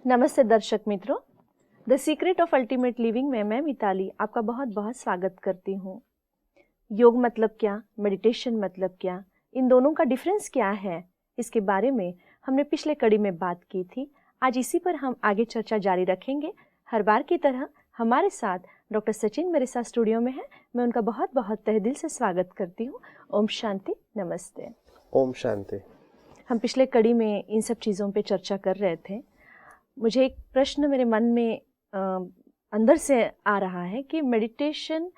नमस्ते दर्शक मित्रों, the secret of ultimate living में मैं मिताली आपका बहुत बहुत स्वागत करती हूँ। योग मतलब क्या, मेडिटेशन मतलब क्या, इन दोनों का डिफरेंस क्या है, इसके बारे में हमने पिछले कड़ी में बात की थी। आज इसी पर हम आगे चर्चा जारी रखेंगे। हर बार की तरह हमारे साथ डॉक्टर सचिन मेरे साथ स्टूडियो में है। मैं उनका बहुत बहुत तहे दिल से स्वागत करती हूँ। ओम शांति, नमस्ते। ओम शांति। हम पिछले कड़ी में इन सब चीज़ों पे चर्चा कर रहे थे। मुझे एक प्रश्न मेरे मन में अंदर से आ रहा है कि मेडिटेशन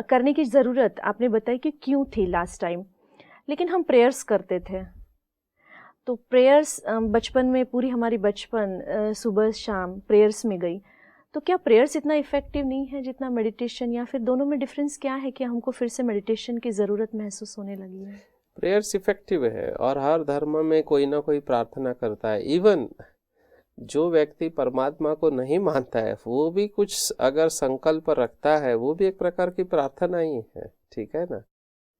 करने की ज़रूरत आपने बताई कि क्यों थी लास्ट टाइम, लेकिन हम प्रेयर्स करते थे। तो प्रेयर्स बचपन में पूरी हमारी बचपन सुबह शाम प्रेयर्स में गई। तो क्या प्रेयर्स इतना इफ़ेक्टिव नहीं है जितना मेडिटेशन, या फिर दोनों में डिफरेंस क्या है कि हमको फिर से मेडिटेशन की ज़रूरत महसूस होने लगी है? प्रेयर्स इफेक्टिव है और हर धर्म में कोई ना कोई प्रार्थना करता है। इवन जो व्यक्ति परमात्मा को नहीं मानता है वो भी कुछ अगर संकल्प रखता है वो भी एक प्रकार की प्रार्थना ही है, ठीक है ना।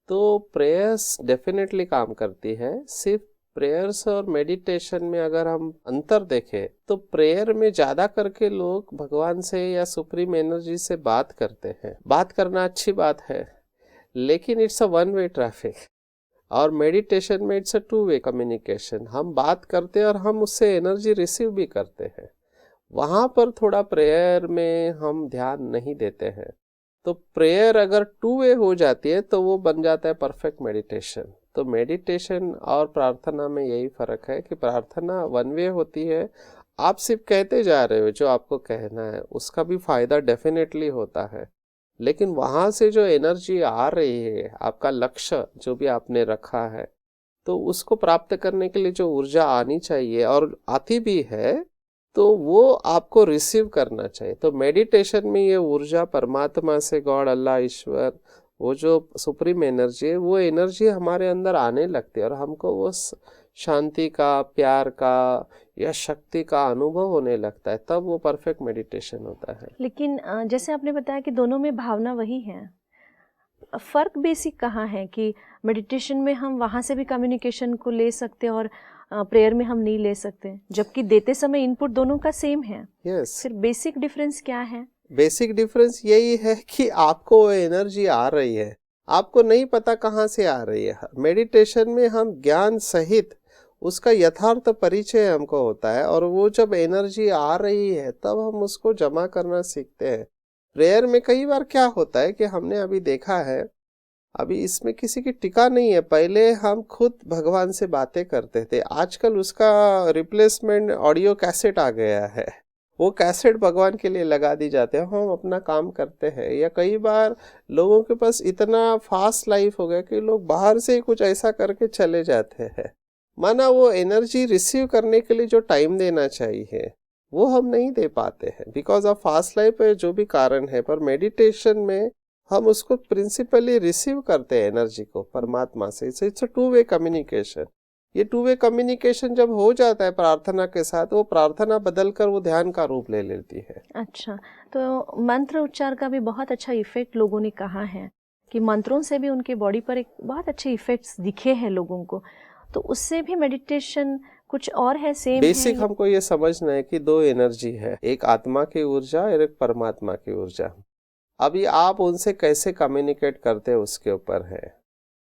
तो प्रेयर्स डेफिनेटली काम करती है। सिर्फ प्रेयर्स और मेडिटेशन में अगर हम अंतर देखें तो प्रेयर में ज्यादा करके लोग भगवान से या सुप्रीम एनर्जी से बात करते हैं। बात करना अच्छी बात है, लेकिन it's a one way traffic. और मेडिटेशन में it's a two way communication. हम बात करते हैं और हम उससे एनर्जी रिसीव भी करते हैं। वहाँ पर थोड़ा प्रेयर में हम ध्यान नहीं देते हैं। तो प्रेयर अगर टू वे हो जाती है तो वो बन जाता है परफेक्ट मेडिटेशन। तो मेडिटेशन और प्रार्थना में यही फर्क है कि प्रार्थना वन वे होती है, आप सिर्फ कहते जा रहे हो जो आपको कहना है, उसका भी फायदा डेफिनेटली होता है। लेकिन वहां से जो एनर्जी आ रही है, आपका लक्ष्य जो भी आपने रखा है, तो उसको प्राप्त करने के लिए जो ऊर्जा आनी चाहिए और आती भी है, तो वो आपको रिसीव करना चाहिए। तो मेडिटेशन में ये ऊर्जा परमात्मा से, गॉड, अल्लाह, ईश्वर, वो जो सुप्रीम एनर्जी है, वो एनर्जी हमारे अंदर आने लगती है और हमको वो शांति का, प्यार का या शक्ति का अनुभव होने लगता है। तब वो परफेक्ट मेडिटेशन होता है। लेकिन जैसे आपने बताया कि दोनों में भावना वही है, फ़र्क बेसिक कहाँ है कि मेडिटेशन में हम वहाँ से भी कम्युनिकेशन को ले सकते हैं और प्रेयर में हम नहीं ले सकते, जबकि देते समय इनपुट दोनों का सेम है। यस। फिर बेसिक डिफरेंस क्या है? बेसिक डिफरेंस यही है कि आपको वो एनर्जी आ रही है, आपको नहीं पता कहाँ से आ रही है। मेडिटेशन में हम ज्ञान सहित उसका यथार्थ परिचय हमको होता है और वो जब एनर्जी आ रही है तब हम उसको जमा करना सीखते हैं। प्रेयर में कई बार क्या होता है कि हमने अभी देखा है, अभी इसमें किसी की टीका नहीं है, पहले हम खुद भगवान से बातें करते थे, आजकल उसका रिप्लेसमेंट ऑडियो कैसेट आ गया है। वो कैसेट भगवान के लिए लगा दी जाते हैं, हम अपना काम करते हैं। या कई बार लोगों के पास इतना फास्ट लाइफ हो गया कि लोग बाहर से ही कुछ ऐसा करके चले जाते हैं, माना वो एनर्जी रिसीव करने के लिए जो टाइम देना चाहिए वो हम नहीं दे पाते हैं बिकॉज ऑफ फास्ट लाइफ है, जो भी कारण है। पर मेडिटेशन में हम उसको प्रिंसिपली रिसीव करते हैं एनर्जी को परमात्मा से। It's a two way communication. ये टू वे कम्युनिकेशन जब हो जाता है प्रार्थना के साथ, वो प्रार्थना बदलकर वो ध्यान का रूप ले लेती है। अच्छा, तो मंत्र उच्चार का भी बहुत अच्छा इफेक्ट लोगों ने कहा है कि मंत्रों से भी उनके बॉडी पर एक बहुत अच्छे इफेक्ट्स दिखे हैं लोगों को। तो उससे भी मेडिटेशन कुछ और है, सेम बेसिक है? हमको ये समझना है कि दो एनर्जी है, एक आत्मा की ऊर्जा और एक परमात्मा की ऊर्जा। अभी आप उनसे कैसे कम्युनिकेट करते हैं उसके ऊपर है।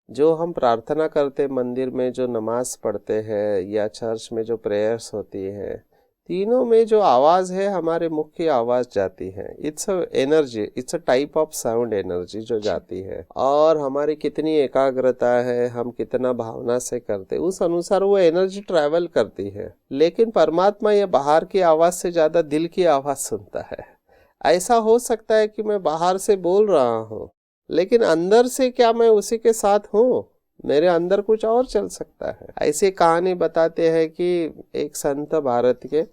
जो हम प्रार्थना करते मंदिर में, जो नमाज पढ़ते हैं या चर्च में जो प्रेयर्स होती है, तीनों में जो आवाज़ है हमारे मुख की आवाज़ जाती है। It's a energy, it's a type of sound energy जो जाती है। और हमारी कितनी एकाग्रता है, हम कितना भावना से करते, उस अनुसार वो एनर्जी ट्रैवल करती है। लेकिन परमात्मा ये बाहर की आवाज़ से ज़्यादा दिल की आवाज़ सुनता है। ऐसा हो सकता है कि मैं बाहर से बोल रहा हूँ, लेकिन अंदर से क्या मैं उसी के साथ हूँ? मेरे अंदर कुछ और चल सकता है। ऐसी कहानी बताते हैं कि एक संत भारत के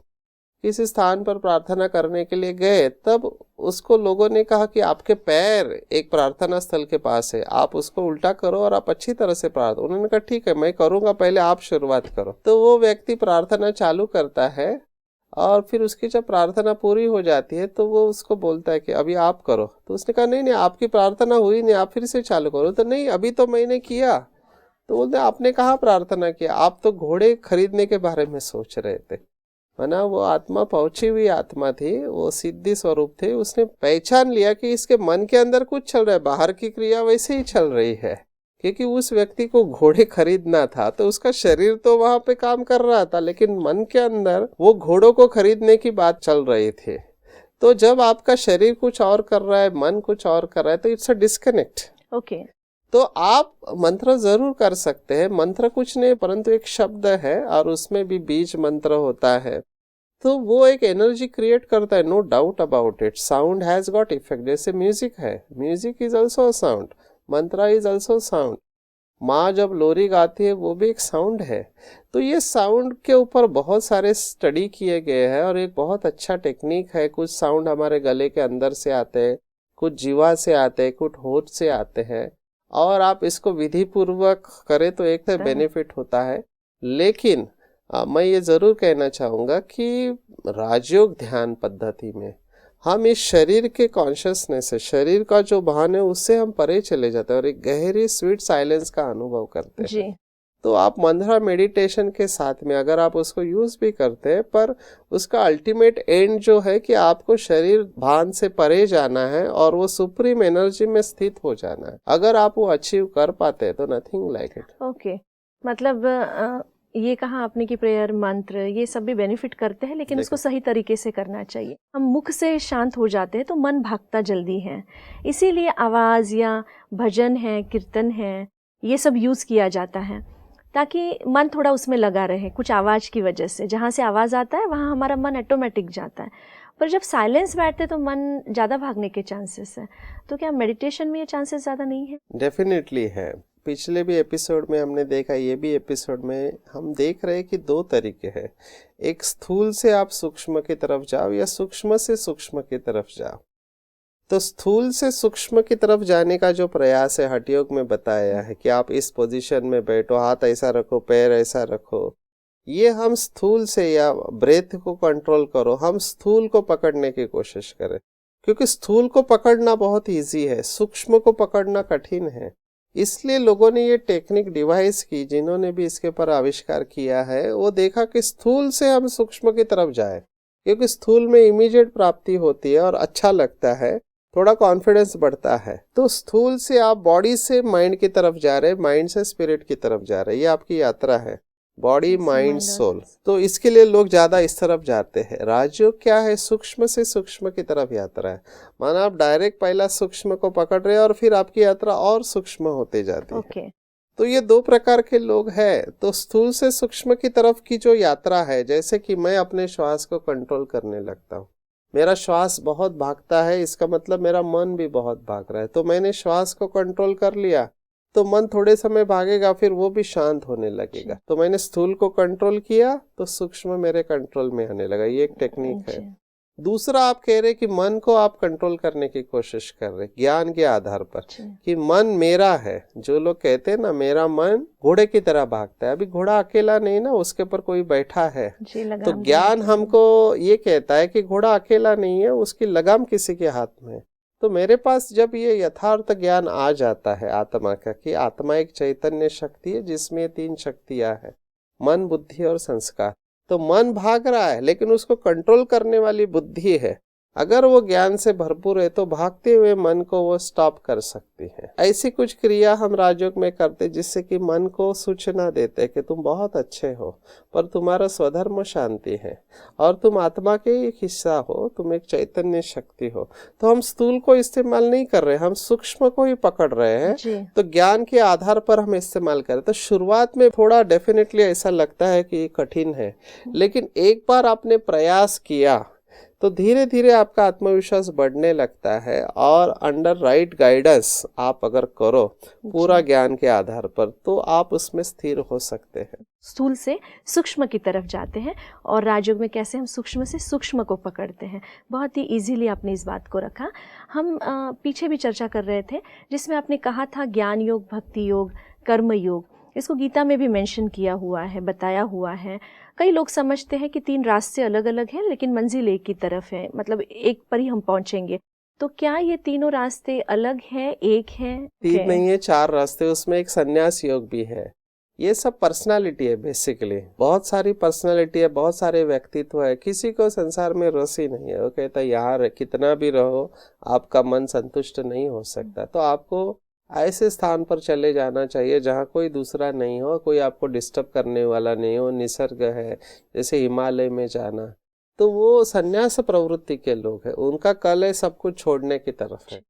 किसी स्थान पर प्रार्थना करने के लिए गए, तब उसको लोगों ने कहा कि आपके पैर एक प्रार्थना स्थल के पास है, आप उसको उल्टा करो और आप अच्छी तरह से प्रार्थना। उन्होंने कहा ठीक है मैं करूँगा, पहले आप शुरुआत करो। तो वो व्यक्ति प्रार्थना चालू करता है और फिर उसकी जब प्रार्थना पूरी हो जाती है तो वो उसको बोलता है कि अभी आप करो। तो उसने कहा नहीं नहीं, आपकी प्रार्थना हुई नहीं, आप फिर से चालू करो। तो नहीं, अभी तो मैंने किया। तो बोलते आपने कहाँ प्रार्थना किया, आप तो घोड़े खरीदने के बारे में सोच रहे थे। माना वो आत्मा पहुंची हुई आत्मा थी, वो सिद्धि स्वरूप थे, उसने पहचान लिया कि इसके मन के अंदर कुछ चल रहा है, बाहर की क्रिया वैसे ही चल रही है। क्योंकि उस व्यक्ति को घोड़े खरीदना था तो उसका शरीर तो वहां पे काम कर रहा था, लेकिन मन के अंदर वो घोड़ों को खरीदने की बात चल रही थी। तो जब आपका शरीर कुछ और कर रहा है, मन कुछ और कर रहा है, तो इट्स अ डिस्कनेक्ट। ओके। तो आप मंत्र जरूर कर सकते हैं, मंत्र कुछ नहीं परंतु एक शब्द है और उसमें भी बीज मंत्र होता है, तो वो एक एनर्जी क्रिएट करता है, no doubt about it. Sound has got effect, जैसे म्यूजिक है, music is also sound, mantra is also sound. माँ जब लोरी गाती है वो भी एक साउंड है। तो ये साउंड के ऊपर बहुत सारे स्टडी किए गए हैं और एक बहुत अच्छा टेक्निक है। कुछ साउंड हमारे गले के अंदर से आते हैं, कुछ जीवा से आते हैं, कुछ होठ से आते हैं, और आप इसको विधि पूर्वक करें तो एक तो बेनिफिट होता है। लेकिन मैं ये जरूर कहना चाहूँगा कि राजयोग ध्यान पद्धति में हम इस शरीर के कॉन्शियसनेस से, शरीर का जो भान है उससे हम परे चले जाते हैं और एक गहरी स्वीट साइलेंस का अनुभव करते हैं। जी। तो आप मंत्रा मेडिटेशन के साथ में अगर आप उसको यूज भी करते हैं, पर उसका अल्टीमेट एंड जो है कि आपको शरीर भान से परे जाना है और वो सुप्रीम एनर्जी में स्थित हो जाना है। अगर आप वो अचीव कर पाते हैं तो नथिंग लाइक इट। ओके, मतलब ये कहा आपने कि प्रेयर, मंत्र, ये सब भी बेनिफिट करते हैं, लेकिन उसको सही तरीके से करना चाहिए। हम मुख से शांत हो जाते हैं तो मन भागता जल्दी है, इसीलिए आवाज़ या भजन है, कीर्तन है, ये सब यूज़ किया जाता है ताकि मन थोड़ा उसमें लगा रहे। कुछ आवाज़ की वजह से जहाँ से आवाज़ आता है वहाँ हमारा मन ऑटोमेटिक जाता है, पर जब साइलेंस बैठते तो मन ज़्यादा भागने के चांसेस है। तो क्या मेडिटेशन में ये चांसेस ज़्यादा नहीं है? डेफिनेटली है। पिछले भी एपिसोड में हमने देखा, ये भी एपिसोड में हम देख रहे हैं कि दो तरीके हैं। एक स्थूल से आप सूक्ष्म की तरफ जाओ या सूक्ष्म से सूक्ष्म की तरफ जाओ। तो स्थूल से सूक्ष्म की तरफ जाने का जो प्रयास है हठ योग में बताया है कि आप इस पोजीशन में बैठो, हाथ ऐसा रखो, पैर ऐसा रखो, ये हम स्थूल से, या ब्रेथ को कंट्रोल करो, हम स्थूल को पकड़ने की कोशिश करें। क्योंकि स्थूल को पकड़ना बहुत इजी है, सूक्ष्म को पकड़ना कठिन है। इसलिए लोगों ने ये टेक्निक डिवाइस की, जिन्होंने भी इसके पर आविष्कार किया है, वो देखा कि स्थूल से हम सूक्ष्म की तरफ जाए, क्योंकि स्थूल में इमीडिएट प्राप्ति होती है और अच्छा लगता है, थोड़ा कॉन्फिडेंस बढ़ता है। तो स्थूल से आप बॉडी से माइंड की तरफ जा रहे हैं, माइंड से स्पिरिट की तरफ जा रहे हैं, ये आपकी यात्रा है, बॉडी माइंड सोल। तो इसके लिए लोग ज्यादा इस तरफ जाते हैं। राजयोग क्या है? सूक्ष्म से सूक्ष्म की तरफ यात्रा है। माना आप डायरेक्ट पहला सूक्ष्म को पकड़ रहे हैं और फिर आपकी यात्रा और सूक्ष्म होते जाती है। तो ये दो प्रकार के लोग हैं। तो स्थूल से सूक्ष्म की तरफ की जो यात्रा है, जैसे कि मैं अपने श्वास को कंट्रोल करने लगता हूँ, मेरा श्वास बहुत भागता है, इसका मतलब मेरा मन भी बहुत भाग रहा है, तो मैंने श्वास को कंट्रोल कर लिया तो मन थोड़े समय भागेगा, फिर वो भी शांत होने लगेगा। तो मैंने स्थूल को कंट्रोल किया तो सूक्ष्म मेरे कंट्रोल में आने लगा। ये एक टेक्निक है। दूसरा, आप कह रहे कि मन को आप कंट्रोल करने की कोशिश कर रहे ज्ञान के आधार पर कि मन मेरा है। जो लोग कहते हैं ना, मेरा मन घोड़े की तरह भागता है, अभी घोड़ा अकेला नहीं ना, उसके ऊपर कोई बैठा है। तो ज्ञान हमको ये कहता है कि घोड़ा अकेला नहीं है, उसकी लगाम किसी के हाथ में है। तो मेरे पास जब ये यथार्थ ज्ञान आ जाता है आत्मा का, कि आत्मा एक चैतन्य शक्ति है जिसमें 3 शक्तियां हैं, मन, बुद्धि और संस्कार। तो मन भाग रहा है लेकिन उसको कंट्रोल करने वाली बुद्धि है। अगर वो ज्ञान से भरपूर है तो भागते हुए मन को वो स्टॉप कर सकती है। ऐसी कुछ क्रिया हम राजयोग में करते जिससे कि मन को सूचना देते कि तुम बहुत अच्छे हो, पर तुम्हारा स्वधर्म शांति है और तुम आत्मा के एक हिस्सा हो, तुम एक चैतन्य शक्ति हो। तो हम स्थूल को इस्तेमाल नहीं कर रहे, हम सूक्ष्म को ही पकड़ रहे हैं। तो ज्ञान के आधार पर हम इस्तेमाल करें। तो शुरुआत में थोड़ा डेफिनेटली ऐसा लगता है कि कठिन है, लेकिन एक बार आपने प्रयास किया तो धीरे धीरे आपका आत्मविश्वास बढ़ने लगता है, और अंडर राइट गाइडेंस आप अगर करो पूरा ज्ञान के आधार पर, तो आप उसमें स्थिर हो सकते हैं। स्थूल से सूक्ष्म की तरफ जाते हैं, और राजयोग में कैसे हम सूक्ष्म से सूक्ष्म को पकड़ते हैं। बहुत ही इजीली आपने इस बात को रखा। हम पीछे भी चर्चा कर रहे थे जिसमें आपने कहा था ज्ञान योग, भक्ति योग, कर्म योग, इसको गीता में भी मेंशन किया हुआ है, बताया हुआ है। कई लोग समझते हैं कि 3 रास्ते अलग अलग हैं लेकिन मंजिल एक की तरफ है, मतलब एक पर ही हम पहुंचेंगे। तो क्या ये तीनों रास्ते अलग हैं, एक है? 3 नहीं है, 4 रास्ते। उसमें एक संन्यास योग भी है, ये सब पर्सनालिटी है बेसिकली। बहुत सारी पर्सनालिटी है, बहुत सारे व्यक्तित्व है, किसी को संसार में रस ही नहीं है। वो कहता है यार कितना भी रहो आपका मन संतुष्ट नहीं हो सकता। तो आपको ऐसे स्थान पर चले जाना चाहिए जहाँ कोई दूसरा नहीं हो, कोई आपको डिस्टर्ब करने वाला नहीं हो, निसर्ग है, जैसे हिमालय में जाना। तो वो संन्यास प्रवृत्ति के लोग हैं, उनका कल है सब कुछ छोड़ने की तरफ है।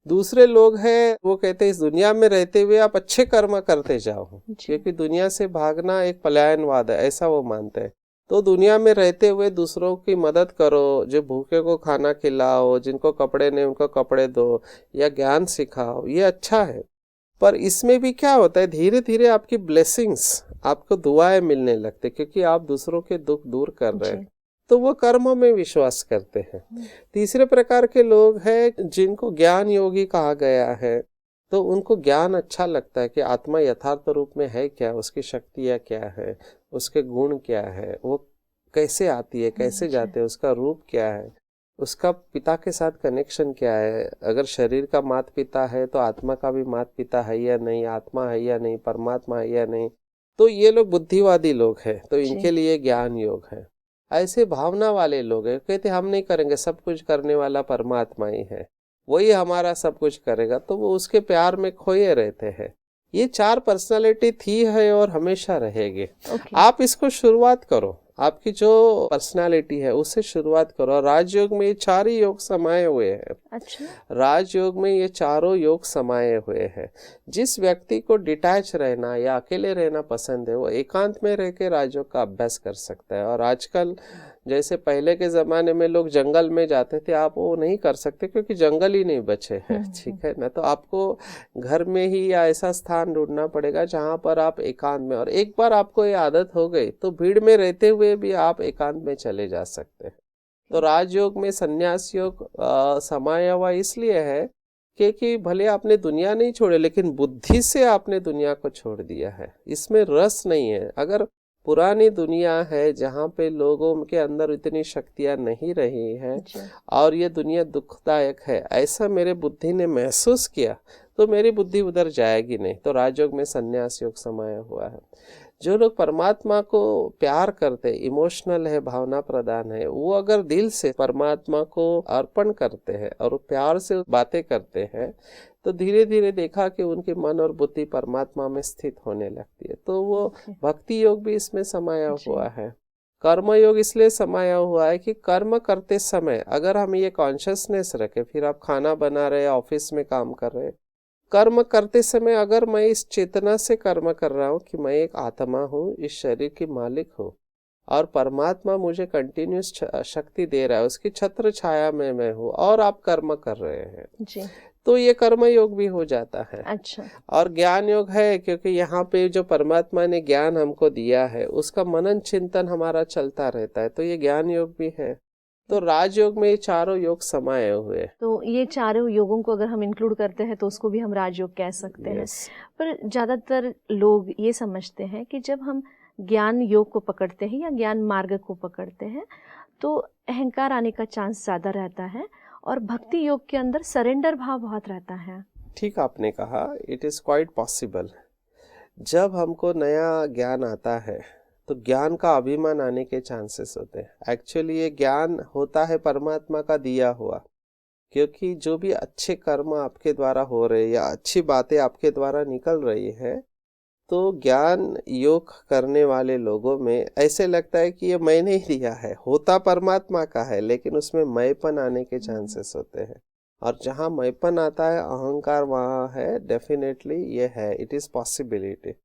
दूसरे लोग हैं वो कहते हैं इस दुनिया में रहते हुए आप अच्छे कर्म करते जाओ, क्योंकि दुनिया से भागना एक पलायनवाद है, ऐसा वो मानते हैं। तो दुनिया में रहते हुए दूसरों की मदद करो, जो भूखे को खाना खिलाओ, जिनको कपड़े नहीं उनको कपड़े दो, या ज्ञान सिखाओ, ये अच्छा है। पर इसमें भी क्या होता है, धीरे धीरे आपकी ब्लेसिंग्स, आपको दुआएं मिलने लगते, क्योंकि आप दूसरों के दुख दूर कर रहे हैं। तो वो कर्मों में विश्वास करते हैं। तीसरे प्रकार के लोग हैं जिनको ज्ञान योगी कहा गया है। तो उनको ज्ञान अच्छा लगता है कि आत्मा यथार्थ रूप में है क्या, उसकी शक्तियाँ क्या है, उसके गुण क्या है, वो कैसे आती है, कैसे जाते हैं, उसका रूप क्या है, उसका पिता के साथ कनेक्शन क्या है। अगर शरीर का माता पिता है तो आत्मा का भी माता पिता है या नहीं, आत्मा है या नहीं, परमात्मा है या नहीं। तो ये लोग बुद्धिवादी लोग हैं, तो इनके लिए ज्ञान योग है। ऐसे भावना वाले लोग हैं, कहते हम नहीं करेंगे, सब कुछ करने वाला परमात्मा ही है, वही हमारा सब कुछ करेगा। तो वो उसके प्यार में खोए रहते हैं। ये 4 पर्सनालिटी थी है और हमेशा रहेगी। आप इसको शुरुआत करो, आपकी जो पर्सनालिटी है उससे शुरुआत करो। राजयोग में ये 4 ही योग समाये हुए हैं। अच्छा। राजयोग में ये 4 योग समाये हुए हैं। जिस व्यक्ति को डिटैच रहना या अकेले रहना पसंद है, वो एकांत में रह के राजयोग का अभ्यास कर सकता है। और आजकल जैसे पहले के ज़माने में लोग जंगल में जाते थे, आप वो नहीं कर सकते क्योंकि जंगल ही नहीं बचे हैं, ठीक है ना। तो आपको घर में ही या ऐसा स्थान ढूंढना पड़ेगा जहाँ पर आप एकांत में, और एक बार आपको ये आदत हो गई तो भीड़ में रहते हुए भी आप एकांत में चले जा सकते हैं। तो राजयोग में संन्यास योग समाया हुआ इसलिए है क्योंकि भले आपने दुनिया नहीं छोड़ी, लेकिन बुद्धि से आपने दुनिया को छोड़ दिया है, इसमें रस नहीं है। अगर पुरानी दुनिया है जहाँ पे लोगों के अंदर इतनी शक्तियाँ नहीं रही हैं और ये दुनिया दुखदायक है, ऐसा मेरे बुद्धि ने महसूस किया, तो मेरी बुद्धि उधर जाएगी नहीं। तो राजयोग में संन्यास योग समाया हुआ है। जो लोग परमात्मा को प्यार करते, इमोशनल है, भावना प्रधान है, वो अगर दिल से परमात्मा को अर्पण करते हैं और प्यार से बातें करते हैं, तो धीरे धीरे देखा कि उनके मन और बुद्धि परमात्मा में स्थित होने लगती है। तो वो भक्ति योग भी इसमें समाया हुआ है। कर्म योग इसलिए समाया हुआ है कि कर्म करते समय अगर हम ये कॉन्शियसनेस रखें, फिर आप खाना बना रहे, ऑफिस में काम कर रहे, कर्म करते समय अगर मैं इस चेतना से कर्म कर रहा हूँ कि मैं एक आत्मा हूँ, इस शरीर की मालिक हूँ और परमात्मा मुझे कंटिन्यूस शक्ति दे रहा है, उसकी छत्र छाया में मैं हूँ, और आप कर्म कर रहे हैं जी, तो ये कर्म योग भी हो जाता है। अच्छा। और ज्ञान योग है क्योंकि यहाँ पे जो परमात्मा ने ज्ञान हमको दिया है उसका मनन चिंतन हमारा चलता रहता है, तो ये ज्ञान योग भी है। तो राजयोग में ये 4 योग समाये हुए। तो ये 4 योगों को अगर हम इंक्लूड करते हैं तो उसको भी हम राजयोग कह सकते हैं। पर ज़्यादातर लोग ये समझते हैं कि जब हम ज्ञान योग को पकड़ते हैं या ज्ञान मार्ग को पकड़ते हैं तो अहंकार आने का चांस ज़्यादा रहता है, और भक्ति योग के अंदर सरेंडर भाव बहुत रहता है। ठीक आपने कहा, इट इज़ क्वाइट पॉसिबल। जब हमको नया ज्ञान आता है तो ज्ञान का अभिमान आने के चांसेस होते हैं। एक्चुअली ये ज्ञान होता है परमात्मा का दिया हुआ, क्योंकि जो भी अच्छे कर्म आपके द्वारा हो रहे या अच्छी बातें आपके द्वारा निकल रही है, तो ज्ञान योग करने वाले लोगों में ऐसे लगता है कि ये मैंने ही दिया है, होता परमात्मा का है, लेकिन उसमें मैंपन आने के चांसेस होते हैं। और जहाँ मैंपन आता है, अहंकार वहाँ है, डेफिनेटली ये है, इट इज़ पॉसिबिलिटी।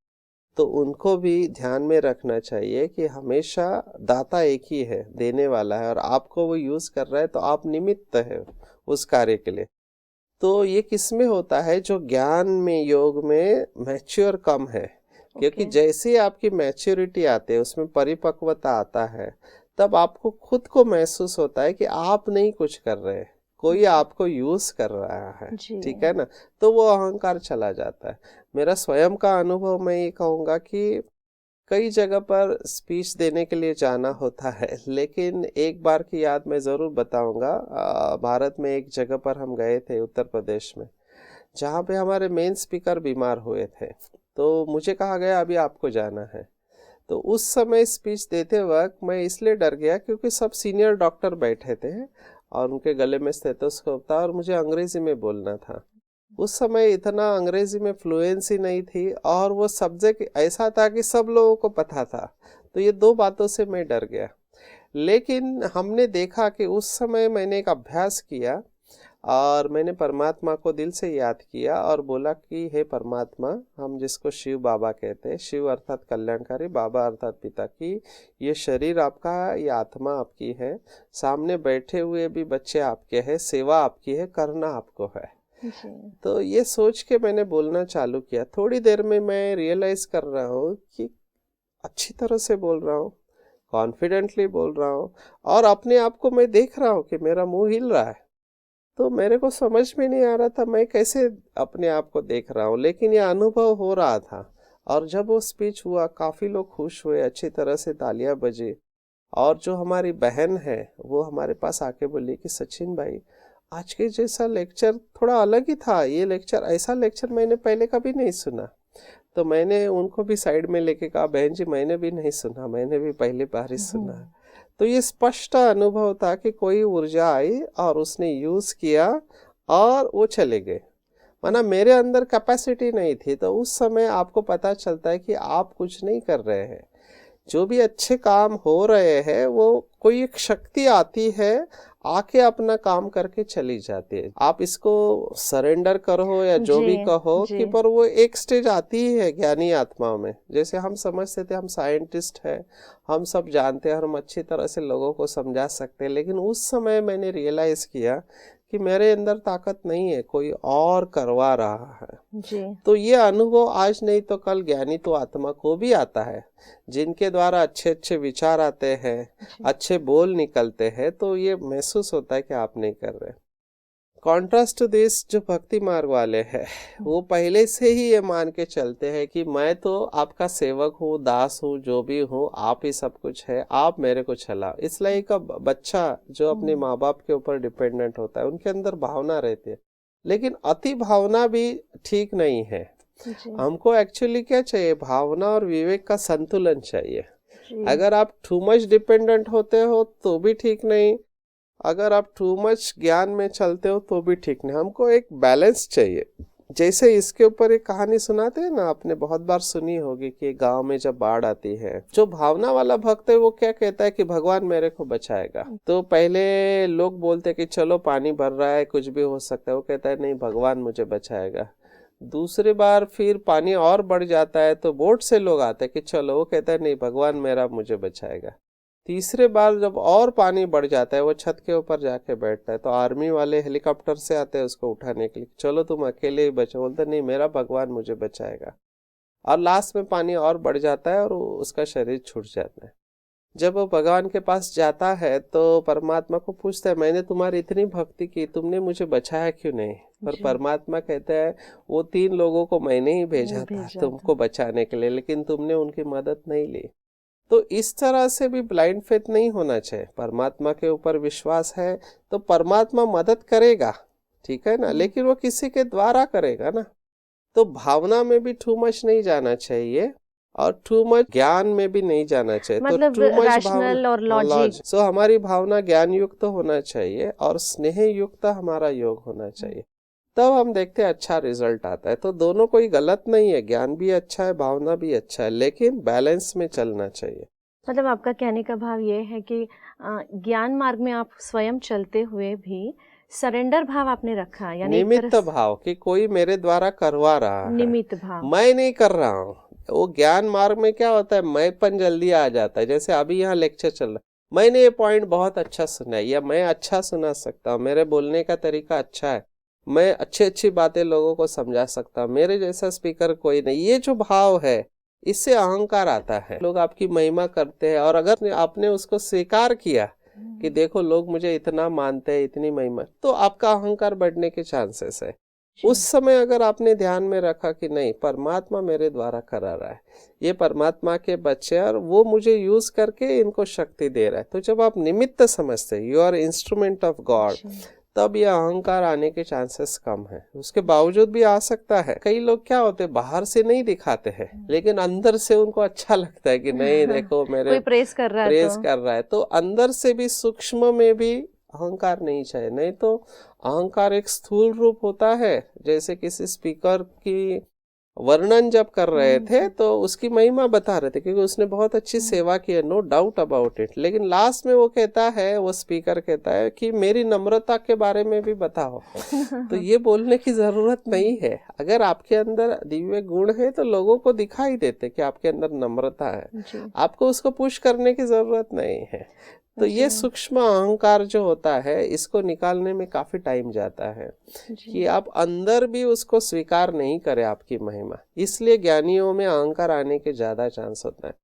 तो उनको भी ध्यान में रखना चाहिए कि हमेशा दाता एक ही है, देने वाला है, और आपको वो यूज़ कर रहा है तो आप निमित्त है उस कार्य के लिए। तो ये किस में होता है, जो ज्ञान में योग में मैच्योर कम है, क्योंकि जैसे आपकी मैच्योरिटी आती है, उसमें परिपक्वता आता है, तब आपको खुद को महसूस होता है कि आप नहीं कुछ कर रहे, कोई आपको यूज कर रहा है, ठीक है ना। तो वो अहंकार चला जाता है। मेरा स्वयं का अनुभव मैं ये कहूँगा कि कई जगह पर स्पीच देने के लिए जाना होता है, लेकिन एक बार की याद मैं ज़रूर बताऊंगा। भारत में एक जगह पर हम गए थे, उत्तर प्रदेश में, जहाँ पे हमारे मेन स्पीकर बीमार हुए थे। तो मुझे कहा गया अभी आपको जाना है। तो उस समय स्पीच देते वक्त मैं इसलिए डर गया क्योंकि सब सीनियर डॉक्टर बैठे थे और उनके गले में स्टेथोस्कोप था और मुझे अंग्रेजी में बोलना था। उस समय इतना अंग्रेजी में फ्लुएंसी नहीं थी और वो सब्जेक्ट ऐसा था कि सब लोगों को पता था। तो ये दो बातों से मैं डर गया। लेकिन हमने देखा कि उस समय मैंने एक अभ्यास किया और मैंने परमात्मा को दिल से याद किया और बोला कि हे परमात्मा, हम जिसको शिव बाबा कहते हैं, शिव अर्थात कल्याणकारी, बाबा अर्थात पिता, की ये शरीर आपका है, ये आत्मा आपकी है, सामने बैठे हुए भी बच्चे आपके हैं, सेवा आपकी है, करना आपको है। तो ये सोच के मैंने बोलना चालू किया। थोड़ी देर में मैं रियलाइज कर रहा हूँ कि अच्छी तरह से बोल रहा हूँ, कॉन्फिडेंटली बोल रहा हूँ और अपने आप को मैं देख रहा हूँ कि मेरा मुंह हिल रहा है। तो मेरे को समझ में नहीं आ रहा था मैं कैसे अपने आप को देख रहा हूँ, लेकिन यह अनुभव हो रहा था। और जब वो स्पीच हुआ, काफ़ी लोग खुश हुए, अच्छी तरह से तालियां बजी। और जो हमारी बहन है वो हमारे पास आके बोली कि सचिन भाई, आज के जैसा लेक्चर थोड़ा अलग ही था, ये लेक्चर, ऐसा लेक्चर मैंने पहले कभी नहीं सुना। तो मैंने उनको भी साइड में लेके कहा, बहन जी मैंने भी नहीं सुना, मैंने भी पहली बार ही सुना है। तो ये स्पष्ट अनुभव था कि कोई ऊर्जा आई और उसने यूज किया और वो चले गए, माना मेरे अंदर कैपेसिटी नहीं थी। तो उस समय आपको पता चलता है कि आप कुछ नहीं कर रहे हैं, जो भी अच्छे काम हो रहे हैं वो कोई एक शक्ति आती है, आके अपना काम करके चली जाती है। आप इसको सरेंडर करो या जो भी कहो कि पर वो एक स्टेज आती ही है ज्ञानी आत्माओं में। जैसे हम समझते थे हम साइंटिस्ट हैं, हम सब जानते हैं, हम अच्छी तरह से लोगों को समझा सकते हैं, लेकिन उस समय मैंने रियलाइज किया कि मेरे अंदर ताकत नहीं है, कोई और करवा रहा है जी। तो ये अनुभव आज नहीं तो कल ज्ञानी तो आत्मा को भी आता है, जिनके द्वारा अच्छे अच्छे विचार आते हैं, अच्छे बोल निकलते हैं, तो ये महसूस होता है कि आप नहीं कर रहे। कॉन्ट्रास्ट टू दिस, जो भक्ति मार्ग वाले हैं वो पहले से ही ये मान के चलते हैं कि मैं तो आपका सेवक हूँ, दास हूँ, जो भी हूँ, आप ही सब कुछ है, आप मेरे को चलाओ। इसलिए का बच्चा जो अपने माँ बाप के ऊपर डिपेंडेंट होता है, उनके अंदर भावना रहती है, लेकिन अति भावना भी ठीक नहीं है। हमको एक्चुअली क्या चाहिए, भावना और विवेक का संतुलन चाहिए। अगर आप टू मच डिपेंडेंट होते हो तो भी ठीक नहीं, अगर आप टू मच ज्ञान में चलते हो तो भी ठीक नहीं। हमको एक बैलेंस चाहिए। जैसे इसके ऊपर एक कहानी सुनाते हैं ना, आपने बहुत बार सुनी होगी कि गांव में जब बाढ़ आती है, जो भावना वाला भक्त है वो क्या कहता है कि भगवान मेरे को बचाएगा। तो पहले लोग बोलते कि चलो पानी भर रहा है, कुछ भी हो सकता है, वो कहता है नहीं, भगवान मुझे बचाएगा। दूसरी बार फिर पानी और बढ़ जाता है तो बोट से लोग आते हैं कि चलो, वो कहता है नहीं, भगवान मेरा मुझे बचाएगा। तीसरे बार जब और पानी बढ़ जाता है, वो छत के ऊपर जाके बैठता है, तो आर्मी वाले हेलीकॉप्टर से आते हैं उसको उठाने के लिए, चलो तुम अकेले ही बचो, बोलते नहीं, मेरा भगवान मुझे बचाएगा। और लास्ट में पानी और बढ़ जाता है और उसका शरीर छूट जाता है। जब वो भगवान के पास जाता है तो परमात्मा को पूछता है, मैंने तुम्हारी इतनी भक्ति की, तुमने मुझे बचाया क्यों नहीं? पर परमात्मा कहता है, वो 3 लोगों को मैंने ही भेजा था तुमको बचाने के लिए, लेकिन तुमने उनकी मदद नहीं ली। तो इस तरह से भी ब्लाइंड फेथ नहीं होना चाहिए। परमात्मा के ऊपर विश्वास है तो परमात्मा मदद करेगा, ठीक है ना, लेकिन वो किसी के द्वारा करेगा ना। तो भावना में भी टू मच नहीं जाना चाहिए और टू मच ज्ञान में भी नहीं जाना चाहिए। मतलब तो टू मच रैशनल और लॉजिक। सो हमारी भावना ज्ञान युक्त होना चाहिए और स्नेह युक्त हमारा योग होना चाहिए, तब हम देखते हैं अच्छा रिजल्ट आता है। तो दोनों कोई गलत नहीं है, ज्ञान भी अच्छा है, भावना भी अच्छा है, लेकिन बैलेंस में चलना चाहिए। मतलब आपका कहने का भाव ये है कि ज्ञान मार्ग में आप स्वयं चलते हुए भी सरेंडर भाव आपने रखा, यानी निमित्त भाव कि कोई मेरे द्वारा करवा रहा है, निमित्त भाव, मैं नहीं कर रहा हूँ। वो ज्ञान मार्ग में क्या होता है, मैंपन जल्दी आ जाता है। जैसे अभी यहाँ लेक्चर चल रहा है, मैंने ये पॉइंट बहुत अच्छा सुना है, या मैं अच्छा सुना सकता हूँ, मेरे बोलने का तरीका अच्छा है, मैं अच्छी अच्छी बातें लोगों को समझा सकता हूँ, मेरे जैसा स्पीकर कोई नहीं। ये जो भाव है, इससे अहंकार आता है, लोग आपकी महिमा करते हैं। और अगर आपने उसको स्वीकार किया कि देखो लोग मुझे इतना मानते हैं, इतनी महिमा, तो आपका अहंकार बढ़ने के चांसेस है। उस समय अगर आपने ध्यान में रखा कि नहीं, परमात्मा मेरे द्वारा करा रहा है, ये परमात्मा के बच्चे और वो मुझे यूज करके इनको शक्ति दे रहा है, तो जब आप निमित्त समझते, you are instrument of God, तब ये अहंकार आने के चांसेस कम है। उसके बावजूद भी आ सकता है। कई लोग क्या होते हैं, बाहर से नहीं दिखाते हैं लेकिन अंदर से उनको अच्छा लगता है कि नहीं देखो मेरे कोई प्रेस कर रहा है प्रेज तो कर रहा है, तो अंदर से भी सूक्ष्म में भी अहंकार नहीं चाहिए। नहीं तो अहंकार एक स्थूल रूप होता है। जैसे किसी स्पीकर की वर्णन जब कर रहे थे तो उसकी महिमा बता रहे थे क्योंकि उसने बहुत अच्छी सेवा की है, नो डाउट अबाउट इट। लेकिन लास्ट में वो कहता है, वो स्पीकर कहता है कि मेरी नम्रता के बारे में भी बताओ। तो ये बोलने की जरूरत नहीं है। अगर आपके अंदर दिव्य गुण है तो लोगों को दिखाई देते कि आपके अंदर नम्रता है, जी आपको उसको पुश करने की जरूरत नहीं है। तो ये जी सूक्ष्म अहंकार जो होता है, इसको निकालने में काफी टाइम जाता है जी कि आप अंदर भी उसको स्वीकार नहीं करें आपकी महिमा। इसलिए ज्ञानियों में अहंकार आने के ज्यादा चांस होता है।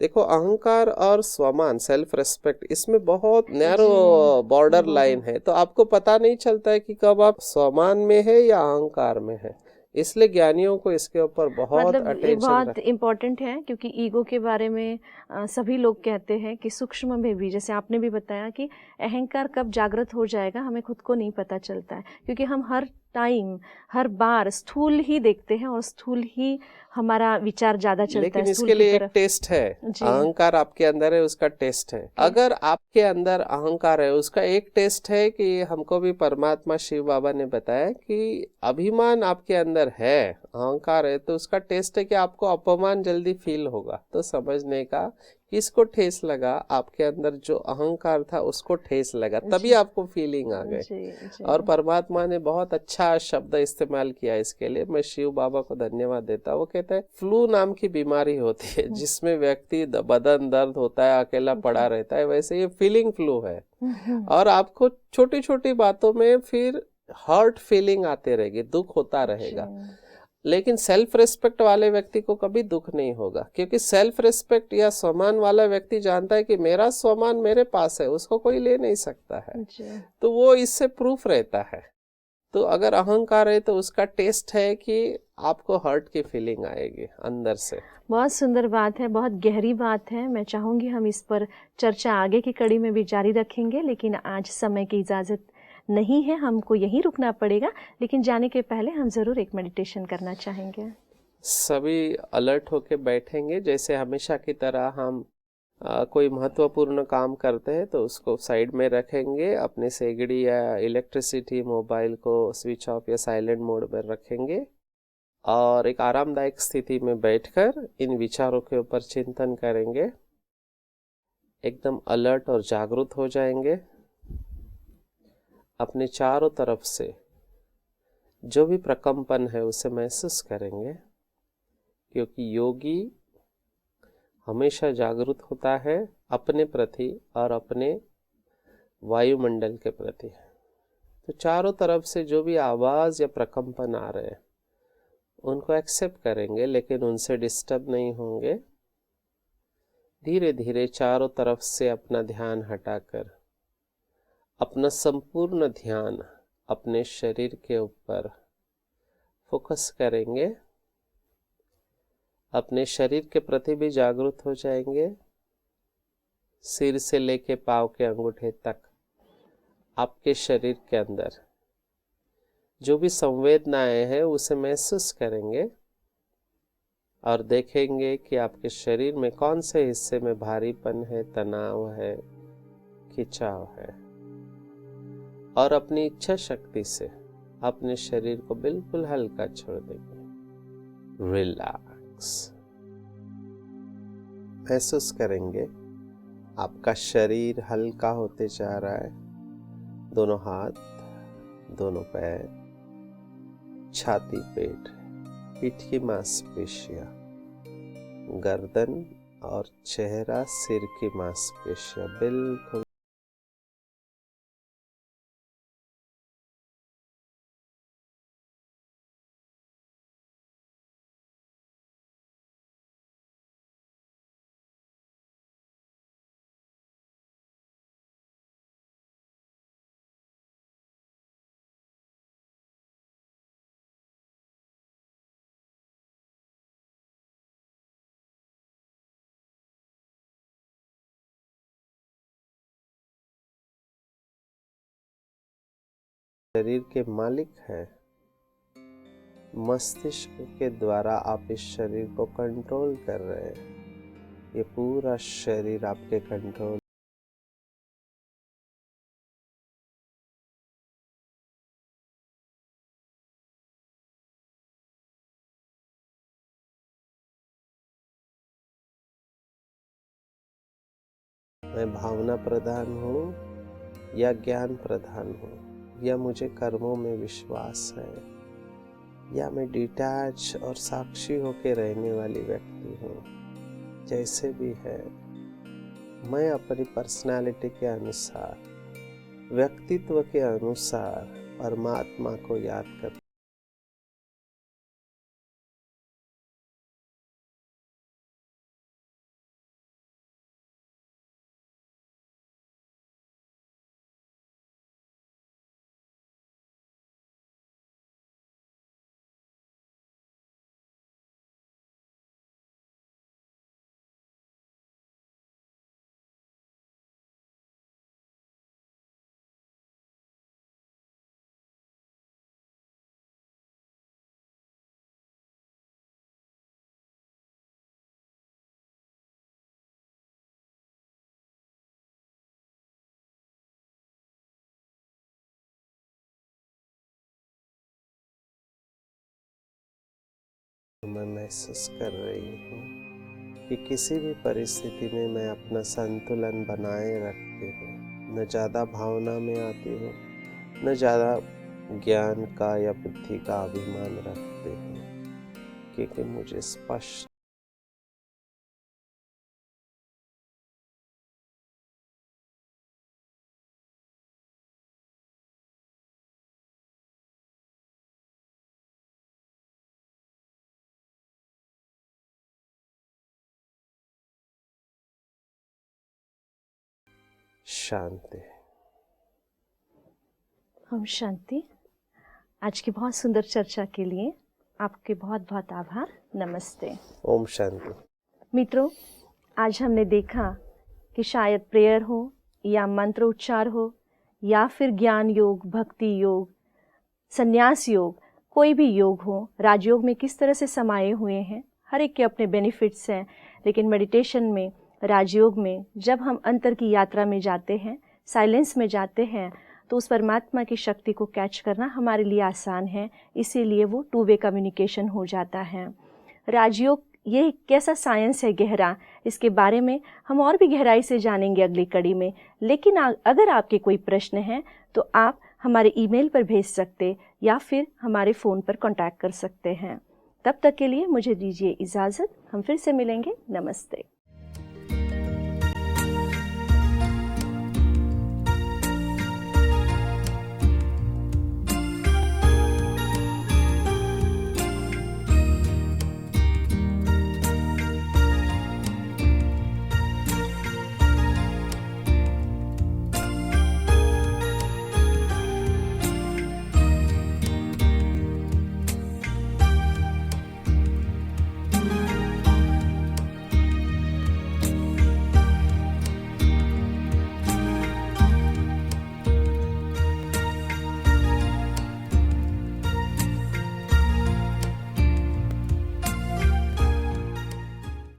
देखो, अहंकार और स्वमान, सेल्फ रेस्पेक्ट, इसमें बहुत नैरो जी बॉर्डर लाइन बॉर्डर है। तो आपको पता नहीं चलता है कि कब आप स्वमान में है या अहंकार में है। इसलिए ज्ञानियों को इसके ऊपर बहुत मतलब ये अटेंशन बहुत इम्पोर्टेंट है क्योंकि ईगो के बारे में सभी लोग कहते हैं कि सूक्ष्म में भी, जैसे आपने भी बताया कि अहंकार कब जागृत हो जाएगा हमें खुद को नहीं पता चलता है, क्योंकि हम हर टाइम हर बार स्थूल ही देखते हैं और स्थूल ही हमारा विचार ज़्यादा चलता है लेकिन स्थूल इसके की लिए एक तरफ। टेस्ट है। जी अहंकार आपके अंदर है, उसका टेस्ट है। अगर आपके अंदर अहंकार है, उसका एक टेस्ट है कि हमको भी परमात्मा शिव बाबा ने बताया कि अभिमान आपके अंदर है, अहंकार है, तो उसका टेस्ट है कि आपको अपमान जल्दी फील होगा। तो समझने का किसको ठेस लगा, आपके अंदर जो अहंकार था उसको ठेस लगा, तभी जी आपको फीलिंग आ गई। जी जी और परमात्मा ने बहुत अच्छा शब्द इस्तेमाल किया इसके लिए। मैं शिव बाबा को धन्यवाद देता हूँ। वो कहते हैं फ्लू नाम की बीमारी होती है जिसमें व्यक्ति बदन दर्द होता है, अकेला पड़ा रहता है, वैसे ये फीलिंग फ्लू है। और आपको छोटी छोटी बातों में फिर हर्ट फीलिंग आते रहेगी, दुख होता रहेगा। जी लेकिन सेल्फ रेस्पेक्ट वाले व्यक्ति को कभी दुख नहीं होगा, क्योंकि सेल्फ रेस्पेक्ट या सम्मान वाला व्यक्ति जानता है कि मेरा सम्मान मेरे पास है, उसको कोई ले नहीं सकता है। जी तो वो इससे प्रूफ रहता है। तो अगर अहंकार है तो उसका टेस्ट है कि आपको हर्ट की फीलिंग आएगी अंदर से। बहुत सुंदर बात है, बहुत गहरी बात है। मैं चाहूँगी हम इस पर चर्चा आगे की कड़ी में भी जारी रखेंगे, लेकिन आज समय की इजाज़त नहीं है, हमको यहीं रुकना पड़ेगा। लेकिन जाने के पहले हम ज़रूर एक मेडिटेशन करना चाहेंगे। सभी अलर्ट होके बैठेंगे, जैसे हमेशा की तरह हम कोई महत्वपूर्ण काम करते हैं तो उसको साइड में रखेंगे, अपने सेगड़ी या इलेक्ट्रिसिटी मोबाइल को स्विच ऑफ या साइलेंट मोड में रखेंगे और एक आरामदायक स्थिति में बैठकर इन विचारों के ऊपर चिंतन करेंगे। एकदम अलर्ट और जागरूक हो जाएंगे। अपने चारों तरफ से जो भी प्रकंपन है उसे महसूस करेंगे, क्योंकि योगी हमेशा जागरूक होता है अपने प्रति और अपने वायुमंडल के प्रति। तो चारों तरफ से जो भी आवाज़ या प्रकंपन आ रहे हैं उनको एक्सेप्ट करेंगे, लेकिन उनसे डिस्टर्ब नहीं होंगे। धीरे धीरे चारों तरफ से अपना ध्यान हटाकर अपना संपूर्ण ध्यान अपने शरीर के ऊपर फोकस करेंगे। अपने शरीर के प्रति भी जागरूक हो जाएंगे। सिर से लेके पाँव के अंगूठे तक आपके शरीर के अंदर जो भी संवेदनाएं हैं उसे महसूस करेंगे और देखेंगे कि आपके शरीर में कौन से हिस्से में भारीपन है, तनाव है, खिंचाव है। और अपनी इच्छा शक्ति से अपने शरीर को बिल्कुल हल्का छोड़ देंगे। रिलैक्स महसूस करेंगे आपका शरीर हल्का होते जा रहा है। दोनों हाथ, दोनों पैर, छाती, पेट, पीठ की मांसपेशियां, गर्दन और चेहरा, सिर की मांसपेशियां बिल्कुल शरीर के मालिक हैं। मस्तिष्क के द्वारा आप इस शरीर को कंट्रोल कर रहे हैं। ये पूरा शरीर आपके कंट्रोल। मैं भावना प्रधान हूँ या ज्ञान प्रधान हूँ, या मुझे कर्मों में विश्वास है, या मैं डिटैच और साक्षी होकर रहने वाली व्यक्ति हूँ। जैसे भी है, मैं अपनी पर्सनालिटी के अनुसार, व्यक्तित्व के अनुसार परमात्मा को याद करता हूँ। मैं महसूस कर रही हूँ कि किसी भी परिस्थिति में मैं अपना संतुलन बनाए रखती हूँ। न ज़्यादा भावना में आती हूँ, न ज़्यादा ज्ञान का या बुद्धि का अभिमान रखती हूँ, क्योंकि मुझे स्पष्ट शांति। हम शांति। आज की बहुत सुंदर चर्चा के लिए आपके बहुत बहुत आभार। नमस्ते। ओम शांति। मित्रों, आज हमने देखा कि शायद प्रेयर हो या मंत्र उच्चार हो या फिर ज्ञान योग, भक्ति योग, संन्यास योग, कोई भी योग हो, राजयोग में किस तरह से समाये हुए हैं। हर एक के अपने बेनिफिट्स हैं, लेकिन मेडिटेशन में, राजयोग में जब हम अंतर की यात्रा में जाते हैं, साइलेंस में जाते हैं, तो उस परमात्मा की शक्ति को कैच करना हमारे लिए आसान है। इसीलिए वो टू वे कम्युनिकेशन हो जाता है। राजयोग ये कैसा साइंस है गहरा, इसके बारे में हम और भी गहराई से जानेंगे अगली कड़ी में। लेकिन अगर आपके कोई प्रश्न हैं तो आप हमारे ईमेल पर भेज सकते या फिर हमारे फ़ोन पर कांटेक्ट कर सकते हैं। तब तक के लिए मुझे दीजिए इजाज़त। हम फिर से मिलेंगे। नमस्ते।